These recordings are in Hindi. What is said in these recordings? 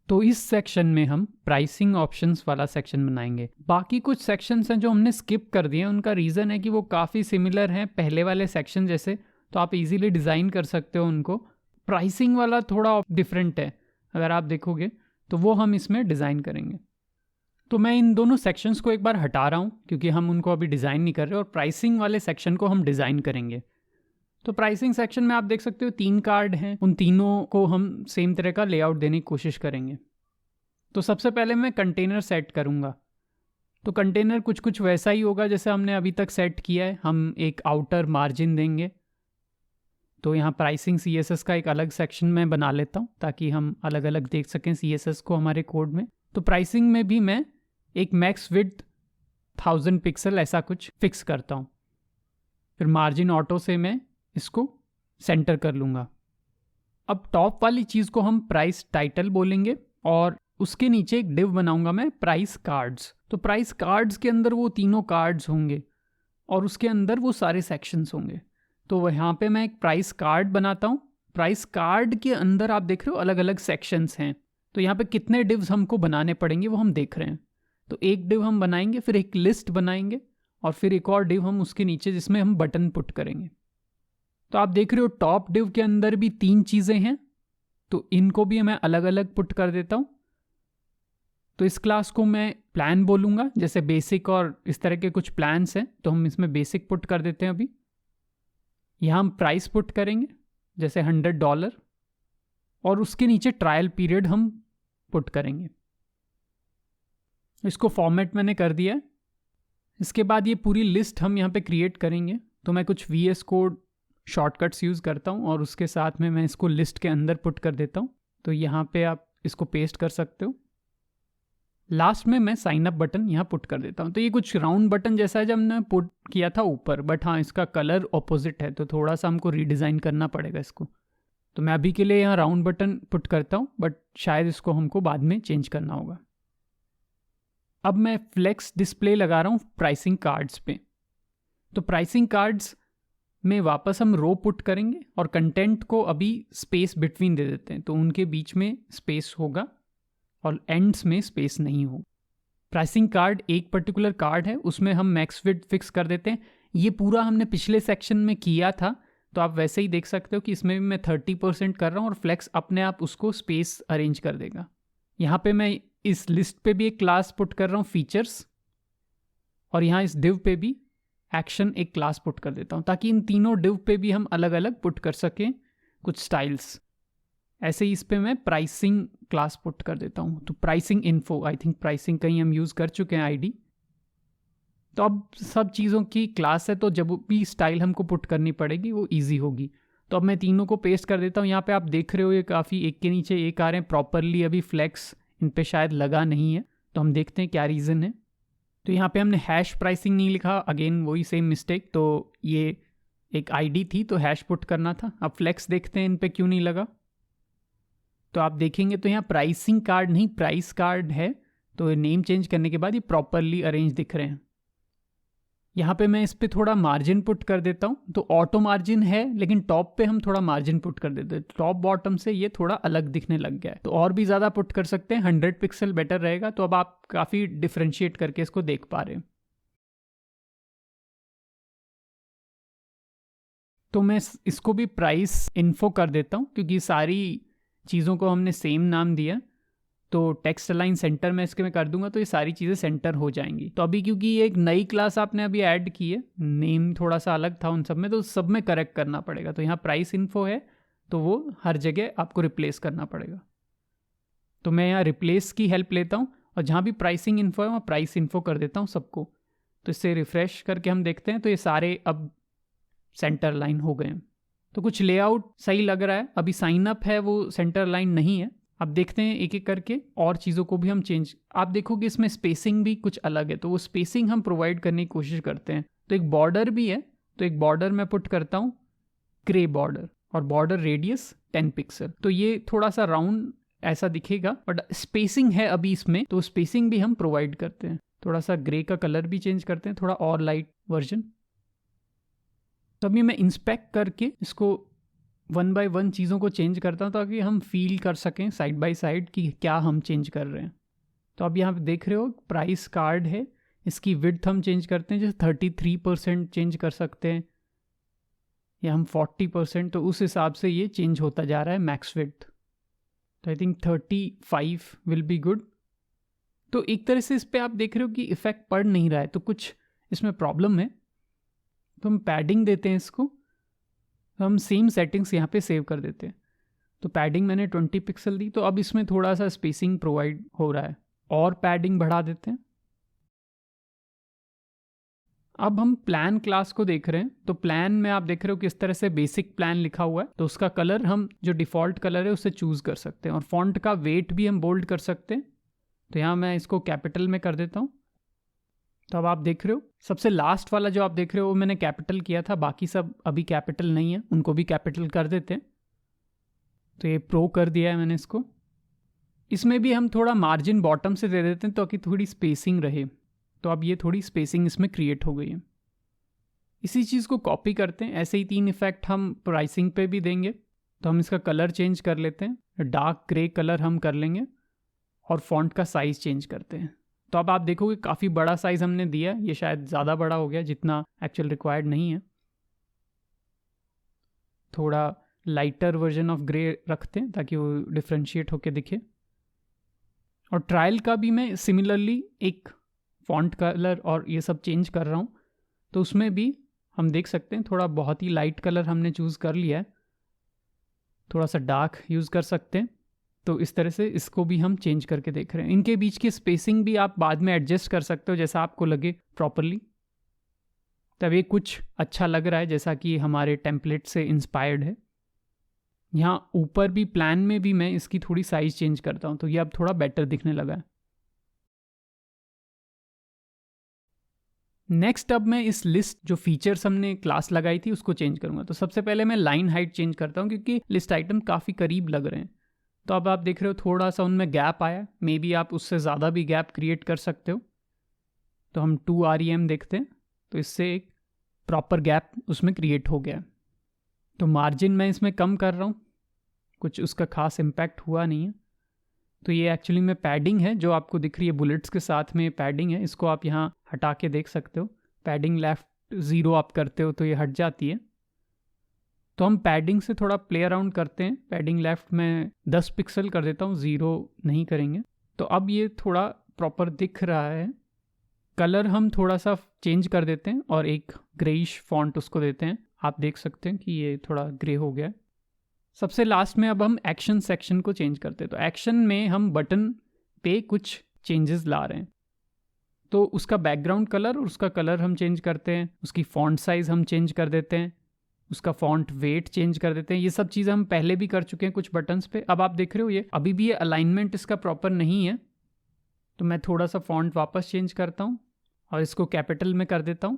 तो इस सेक्शन में हम प्राइसिंग ऑप्शंस वाला सेक्शन बनाएंगे। बाकी कुछ सेक्शंस हैं जो हमने स्किप कर दिए हैं, उनका रीज़न है कि वो काफ़ी सिमिलर हैं पहले वाले सेक्शन जैसे, तो आप इजीली डिज़ाइन कर सकते हो उनको। प्राइसिंग वाला थोड़ा डिफरेंट है, अगर आप देखोगे तो वो हम इसमें डिज़ाइन करेंगे। तो मैं इन दोनों सेक्शंस को एक बार हटा रहा हूँ क्योंकि हम उनको अभी डिज़ाइन नहीं कर रहे, और प्राइसिंग वाले सेक्शन को हम डिज़ाइन करेंगे। तो प्राइसिंग सेक्शन में आप देख सकते हो 3 कार्ड हैं, उन तीनों को हम सेम तरह का लेआउट देने की कोशिश करेंगे। तो सबसे पहले मैं कंटेनर सेट करूँगा। तो कंटेनर कुछ कुछ वैसा ही होगा जैसे हमने अभी तक सेट किया है। हम एक आउटर मार्जिन देंगे। तो यहाँ प्राइसिंग CSS का एक अलग सेक्शन मैं बना लेता हूँ ताकि हम अलग अलग देख सकें CSS को हमारे कोड में। तो प्राइसिंग में भी मैं एक मैक्स विड्थ 1000 पिक्सल ऐसा कुछ फिक्स करता हूँ। फिर मार्जिन ऑटो से मैं इसको सेंटर कर लूँगा। अब टॉप वाली चीज़ को हम प्राइस टाइटल बोलेंगे और उसके नीचे एक डिव बनाऊंगा मैं प्राइस कार्ड्स। तो प्राइस कार्ड्स के अंदर वो तीनों कार्ड्स होंगे और उसके अंदर वो सारे सेक्शंस होंगे। तो यहाँ पे मैं एक प्राइस कार्ड बनाता हूँ। प्राइस कार्ड के अंदर आप देख रहे हो अलग अलग सेक्शंस हैं। तो यहाँ पे कितने डिव्स हमको बनाने पड़ेंगे वो हम देख रहे हैं। तो एक डिव हम बनाएंगे, फिर एक लिस्ट बनाएंगे और फिर एक और डिव हम उसके नीचे जिसमें हम बटन पुट करेंगे। तो आप देख रहे हो टॉप डिव के अंदर भी 3 चीज़ें हैं, तो इनको भी मैं अलग अलग पुट कर देता हूँ। तो इस क्लास को मैं प्लान बोलूँगा, जैसे बेसिक और इस तरह के कुछ प्लान्स हैं, तो हम इसमें बेसिक पुट कर देते हैं। अभी यहाँ हम प्राइस पुट करेंगे जैसे $100 और उसके नीचे ट्रायल पीरियड हम पुट करेंगे। इसको फॉर्मेट मैंने कर दिया है। इसके बाद ये पूरी लिस्ट हम यहाँ पे क्रिएट करेंगे। तो मैं कुछ VS कोड शॉर्टकट्स यूज़ करता हूँ और उसके साथ में मैं इसको लिस्ट के अंदर पुट कर देता हूँ। तो यहाँ पे आप इसको पेस्ट कर सकते हो। लास्ट में मैं साइन अप बटन यहाँ पुट कर देता हूँ। तो ये कुछ राउंड बटन जैसा है जब हमने पुट किया था ऊपर, बट हाँ इसका कलर ऑपोजिट है, तो थोड़ा सा हमको रीडिज़ाइन करना पड़ेगा इसको। तो मैं अभी के लिए यहाँ राउंड बटन पुट करता हूँ, बट शायद इसको हमको बाद में चेंज करना होगा। अब मैं फ्लेक्स डिस्प्ले लगा रहा हूँ प्राइसिंग कार्ड्स पे। तो प्राइसिंग कार्ड्स में वापस हम रो पुट करेंगे और कंटेंट को अभी स्पेस बिटवीन दे देते हैं, तो उनके बीच में स्पेस होगा और एंड्स में स्पेस नहीं होगा। प्राइसिंग कार्ड एक पर्टिकुलर कार्ड है, उसमें हम मैक्स विड्थ फिक्स कर देते हैं। ये पूरा हमने पिछले सेक्शन में किया था, तो आप वैसे ही देख सकते हो कि इसमें भी मैं 30% कर रहा हूँ और फ्लेक्स अपने आप उसको स्पेस अरेंज कर देगा। यहाँ पे मैं इस लिस्ट पे भी एक क्लास पुट कर रहा हूँ फीचर्स, और यहाँ इस डिव पे भी एक्शन एक क्लास पुट कर देता हूँ ताकि इन तीनों डिव पे भी हम अलग अलग पुट कर सकें कुछ स्टाइल्स। ऐसे ही इस पे मैं प्राइसिंग क्लास पुट कर देता हूँ। तो pricing info, I think pricing कहीं हम यूज़ कर चुके हैं आईडी। तो अब सब चीज़ों की क्लास है, तो जब भी स्टाइल हमको पुट करनी पड़ेगी वो ईजी होगी। तो अब मैं तीनों को पेस्ट कर देता हूँ। यहाँ पे आप देख रहे हो ये काफ़ी एक के नीचे एक आ रहे हैं प्रॉपरली। अभी फ्लेक्स इन पे शायद लगा नहीं है, तो हम देखते हैं क्या रीज़न है। तो यहाँ पे हमने हैश प्राइसिंग नहीं लिखा, अगेन वही सेम मिस्टेक। तो ये एक आईडी थी तो हैश पुट करना था। अब फ्लेक्स देखते हैं इन पे क्यों नहीं लगा। तो आप देखेंगे तो यहाँ प्राइसिंग कार्ड नहीं प्राइस कार्ड है, तो नेम चेंज करने के बाद ये प्रॉपरली अरेंज दिख रहे हैं। यहाँ पे मैं इस पे थोड़ा मार्जिन पुट कर देता हूँ। तो ऑटो मार्जिन है, लेकिन टॉप पे हम थोड़ा मार्जिन पुट कर देते हैं। टॉप बॉटम से ये थोड़ा अलग दिखने लग गया है, तो और भी ज़्यादा पुट कर सकते हैं। 100 पिक्सल बेटर रहेगा। तो अब आप काफ़ी डिफ्रेंशिएट करके इसको देख पा रहे हैं। तो मैं इसको भी प्राइस इन्फो कर देता हूँ क्योंकि सारी चीज़ों को हमने सेम नाम दिया। तो टेक्स्ट अलाइन सेंटर में इसके मैं कर दूंगा, तो ये सारी चीज़ें सेंटर हो जाएंगी। तो अभी क्योंकि ये एक नई क्लास आपने अभी ऐड की है, नेम थोड़ा सा अलग था उन सब में, तो सब में करेक्ट करना पड़ेगा। तो यहाँ प्राइस इन्फो है, तो वो हर जगह आपको रिप्लेस करना पड़ेगा। तो मैं यहाँ रिप्लेस की हेल्प लेता हूँ और जहाँ भी प्राइसिंग इन्फो है वहाँ प्राइस इन्फो कर देता हूँ सबको। तो इससे रिफ्रेश करके हम देखते हैं तो ये सारे अब सेंटर लाइन हो गए हैं। तो कुछ लेआउट सही लग रहा है। अभी साइन अप है वो सेंटर लाइन नहीं है। अब देखते हैं एक एक करके और चीज़ों को भी हम चेंज। आप देखोगे इसमें स्पेसिंग भी कुछ अलग है, तो वो स्पेसिंग हम प्रोवाइड करने की कोशिश करते हैं। तो एक बॉर्डर भी है, तो एक बॉर्डर मैं पुट करता हूँ ग्रे बॉर्डर, और बॉर्डर रेडियस 10 पिक्सल। तो ये थोड़ा सा राउंड ऐसा दिखेगा, बट स्पेसिंग है अभी इसमें, तो स्पेसिंग भी हम प्रोवाइड करते हैं। थोड़ा सा ग्रे का कलर भी चेंज करते हैं, थोड़ा और लाइट वर्जन। तो अभी मैं इंस्पेक्ट करके इसको वन बाय वन चीज़ों को चेंज करता हूँ ताकि हम फील कर सकें साइड बाय साइड कि क्या हम चेंज कर रहे हैं। तो अब यहाँ पे देख रहे हो प्राइस कार्ड है, इसकी विड्थ हम चेंज करते हैं, जैसे 33% चेंज कर सकते हैं या हम 40%, तो उस हिसाब से ये चेंज होता जा रहा है मैक्स विड्थ। तो I think 35 will be good. तो एक तरह से इस पर आप देख रहे हो कि इफेक्ट पड़ नहीं रहा है, तो कुछ इसमें प्रॉब्लम है। तो हम पैडिंग देते हैं इसको, तो हम सेम सेटिंग्स यहाँ पे सेव कर देते हैं। तो पैडिंग मैंने 20 पिक्सल दी, तो अब इसमें थोड़ा सा स्पेसिंग प्रोवाइड हो रहा है, और पैडिंग बढ़ा देते हैं। अब हम प्लान क्लास को देख रहे हैं। तो प्लान में आप देख रहे हो कि इस तरह से बेसिक प्लान लिखा हुआ है, तो उसका कलर हम जो डिफ़ॉल्ट कलर है उससे चूज़ कर सकते हैं, और फॉन्ट का वेट भी हम बोल्ड कर सकते हैं। तो यहाँ मैं इसको कैपिटल में कर देता हूँ। तो अब आप देख रहे हो सबसे लास्ट वाला जो आप देख रहे हो वो मैंने कैपिटल किया था, बाकी सब अभी कैपिटल नहीं है, उनको भी कैपिटल कर देते हैं। तो ये प्रो कर दिया है मैंने इसको। इसमें भी हम थोड़ा मार्जिन बॉटम से दे देते हैं ताकि थोड़ी स्पेसिंग रहे। तो अब ये थोड़ी स्पेसिंग इसमें क्रिएट हो गई है। इसी चीज़ को कॉपी करते हैं, ऐसे ही 3 इफेक्ट हम प्राइसिंग पे भी देंगे। तो हम इसका कलर चेंज कर लेते हैं, डार्क ग्रे कलर हम कर लेंगे, और फॉन्ट का साइज़ चेंज करते हैं। तो अब आप देखोगे काफ़ी बड़ा साइज़ हमने दिया, ये शायद ज़्यादा बड़ा हो गया जितना एक्चुअल रिक्वायर्ड नहीं है। थोड़ा लाइटर वर्जन ऑफ ग्रे रखते हैं ताकि वो डिफ्रेंशिएट होके दिखे। और ट्रायल का भी मैं सिमिलरली एक फॉन्ट कलर और ये सब चेंज कर रहा हूँ। तो उसमें भी हम देख सकते हैं थोड़ा बहुत ही लाइट कलर हमने चूज़ कर लिया है, थोड़ा सा डार्क यूज़ कर सकते हैं। तो इस तरह से इसको भी हम चेंज करके देख रहे हैं। इनके बीच की स्पेसिंग भी आप बाद में एडजस्ट कर सकते हो जैसा आपको लगे प्रॉपरली। तब ये कुछ अच्छा लग रहा है जैसा कि हमारे टेम्पलेट से इंस्पायर्ड है। यहाँ ऊपर भी प्लान में भी मैं इसकी थोड़ी साइज़ चेंज करता हूँ, तो ये अब थोड़ा बेटर दिखने लगा है। नेक्स्ट अब मैं इस लिस्ट जो फीचर्स हमने क्लास लगाई थी उसको चेंज करूँगा। तो सबसे पहले मैं लाइन हाइट चेंज करता हूँ क्योंकि लिस्ट आइटम काफ़ी करीब लग रहे हैं। तो अब आप देख रहे हो थोड़ा सा उनमें गैप आया, मे बी आप उससे ज़्यादा भी गैप क्रिएट कर सकते हो। तो हम 2 REM देखते हैं, तो इससे एक प्रॉपर गैप उसमें क्रिएट हो गया। तो मार्जिन मैं इसमें कम कर रहा हूँ, कुछ उसका खास इम्पैक्ट हुआ नहीं है। तो ये एक्चुअली में पैडिंग है जो आपको दिख रही है, बुलेट्स के साथ में पैडिंग है। इसको आप यहाँ हटा के देख सकते हो। पैडिंग लेफ़्ट 0 आप करते हो तो ये हट जाती है। तो हम पैडिंग से थोड़ा प्ले अराउंड करते हैं। पैडिंग लेफ़्ट में 10 पिक्सल कर देता हूँ, 0 नहीं करेंगे। तो अब ये थोड़ा प्रॉपर दिख रहा है। कलर हम थोड़ा सा चेंज कर देते हैं और एक ग्रेइश फॉन्ट उसको देते हैं। आप देख सकते हैं कि ये थोड़ा ग्रे हो गया है। सबसे लास्ट में अब हम एक्शन सेक्शन को चेंज करते हैं। तो एक्शन में हम बटन पे कुछ चेंजेस ला रहे हैं। तो उसका बैकग्राउंड कलर और उसका कलर हम चेंज करते हैं, उसकी फॉन्ट साइज़ हम चेंज कर देते हैं, उसका फॉन्ट वेट चेंज कर देते हैं। ये सब चीज़ें हम पहले भी कर चुके हैं कुछ बटन्स पे। अब आप देख रहे हो ये अभी भी ये अलाइनमेंट इसका प्रॉपर नहीं है। तो मैं थोड़ा सा फॉन्ट वापस चेंज करता हूँ और इसको कैपिटल में कर देता हूँ।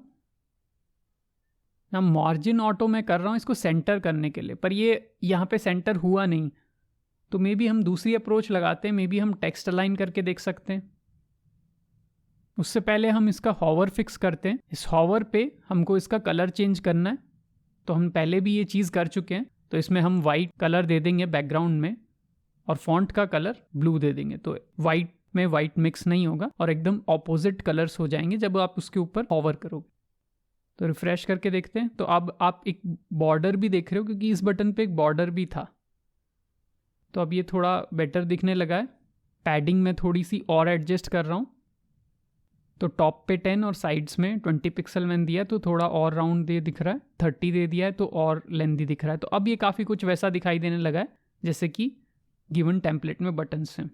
ना मार्जिन ऑटो में कर रहा हूँ इसको सेंटर करने के लिए, पर ये यहाँ पे सेंटर हुआ नहीं। तो मे बी हम दूसरी अप्रोच लगाते हैं, मे बी हम टेक्स्ट अलाइन करके देख सकते हैं। उससे पहले हम इसका हॉवर फिक्स करते हैं। इस हॉवर पे हमको इसका कलर चेंज करना है। तो हम पहले भी ये चीज़ कर चुके हैं। तो इसमें हम वाइट कलर दे देंगे बैकग्राउंड में और फॉन्ट का कलर ब्लू दे देंगे। तो वाइट में वाइट मिक्स नहीं होगा और एकदम ऑपोजिट कलर्स हो जाएंगे जब आप उसके ऊपर हॉवर करोगे। तो रिफ्रेश करके देखते हैं। तो अब आप एक बॉर्डर भी देख रहे हो क्योंकि इस बटन पे एक बॉर्डर भी था। तो अब ये थोड़ा बेटर दिखने लगा है। पैडिंग में थोड़ी सी और एडजस्ट कर रहा हूँ। तो टॉप पे 10 और साइड्स में 20 पिक्सल मैंने दिया, तो थोड़ा और राउंड दे दिख रहा है। 30 दे दिया है तो और लेंथी दिख रहा है। तो अब ये काफ़ी कुछ वैसा दिखाई देने लगा है जैसे कि गिवन टेम्पलेट में बटन्स हैं।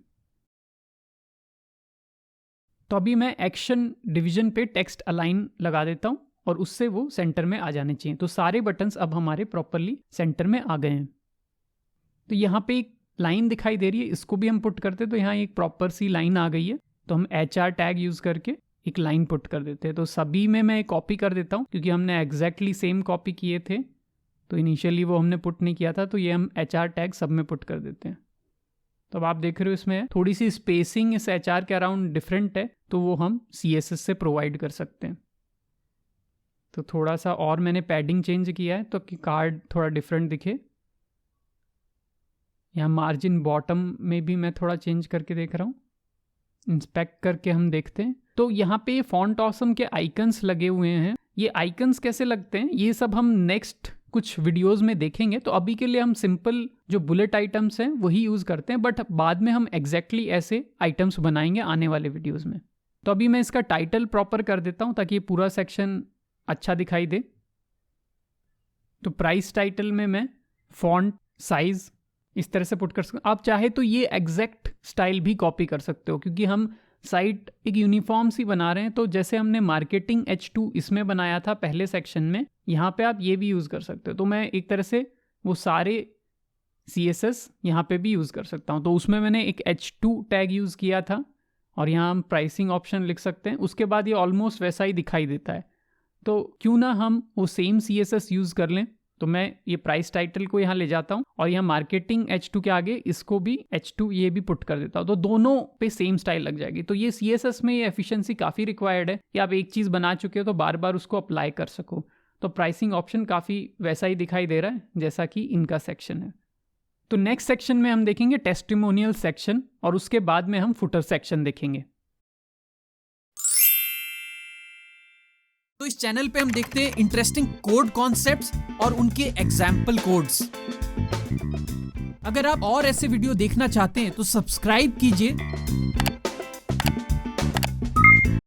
तो अभी मैं एक्शन डिवीजन पे टेक्स्ट अलाइन लगा देता हूँ और उससे वो सेंटर में आ जाने चाहिए। तो सारे बटन्स अब हमारे प्रॉपरली सेंटर में आ गए हैं। तो यहाँ पे एक लाइन दिखाई दे रही है, इसको भी हम पुट करते हैं। तो यहाँ एक प्रॉपर सी लाइन आ गई है। तो हम HR टैग यूज़ करके एक लाइन पुट कर देते हैं। तो सभी में मैं कॉपी कर देता हूँ क्योंकि हमने एग्जैक्टली सेम कॉपी किए थे। तो इनिशियली वो हमने पुट नहीं किया था, तो ये हम HR टैग सब में पुट कर देते हैं। तो अब आप देख रहे हो इसमें थोड़ी सी स्पेसिंग इस HR के अराउंड डिफरेंट है, तो वो हम CSS से प्रोवाइड कर सकते हैं। तो थोड़ा सा और मैंने पैडिंग चेंज किया है तो कि कार्ड थोड़ा डिफरेंट दिखे। यहाँ मार्जिन बॉटम में भी मैं थोड़ा चेंज करके देख रहा हूँ। इंस्पेक्ट करके हम देखते हैं तो यहाँ पे फॉन्ट ऑसम के आइकन्स लगे हुए हैं। ये आइकन्स कैसे लगते हैं ये सब हम नेक्स्ट कुछ वीडियोस में देखेंगे। तो अभी के लिए हम सिंपल जो बुलेट आइटम्स हैं वही यूज़ करते हैं, बट बाद में हम एग्जैक्टली ऐसे आइटम्स बनाएंगे आने वाले वीडियोस में। तो अभी मैं इसका टाइटल प्रॉपर कर देता हूँ ताकि ये पूरा सेक्शन अच्छा दिखाई दे। तो प्राइस टाइटल में मैं फॉन्ट साइज इस तरह से पुट कर सकता हूँ। आप चाहे तो ये एग्जैक्ट स्टाइल भी कॉपी कर सकते हो, क्योंकि हम साइट एक यूनिफॉर्म सी बना रहे हैं। तो जैसे हमने मार्केटिंग H2 इसमें बनाया था पहले सेक्शन में, यहाँ पे आप ये भी यूज़ कर सकते हो। तो मैं एक तरह से वो सारे CSS यहाँ पे भी यूज़ कर सकता हूँ। तो उसमें मैंने एक H2 टैग यूज़ किया था और यहाँ हम प्राइसिंग ऑप्शन लिख सकते हैं। उसके बाद ये ऑलमोस्ट वैसा ही दिखाई देता है। तो क्यों ना हम वो सेम CSS यूज़ कर लें। तो मैं ये प्राइस टाइटल को यहाँ ले जाता हूँ और यहाँ मार्केटिंग H2 के आगे इसको भी H2 ये भी पुट कर देता हूँ। तो दोनों पे सेम स्टाइल लग जाएगी। तो ये CSS में ये एफिशिएंसी काफ़ी रिक्वायर्ड है कि आप एक चीज़ बना चुके हो तो बार बार उसको अप्लाई कर सको। तो प्राइसिंग ऑप्शन काफ़ी वैसा ही दिखाई दे रहा है जैसा कि इनका सेक्शन है। तो नेक्स्ट सेक्शन में हम देखेंगे टेस्टिमोनियल सेक्शन और उसके बाद में हम फुटर सेक्शन देखेंगे। तो इस चैनल पे हम देखते हैं इंटरेस्टिंग कोड कॉन्सेप्ट्स और उनके एग्जाम्पल कोड्स। अगर आप और ऐसे वीडियो देखना चाहते हैं तो सब्सक्राइब कीजिए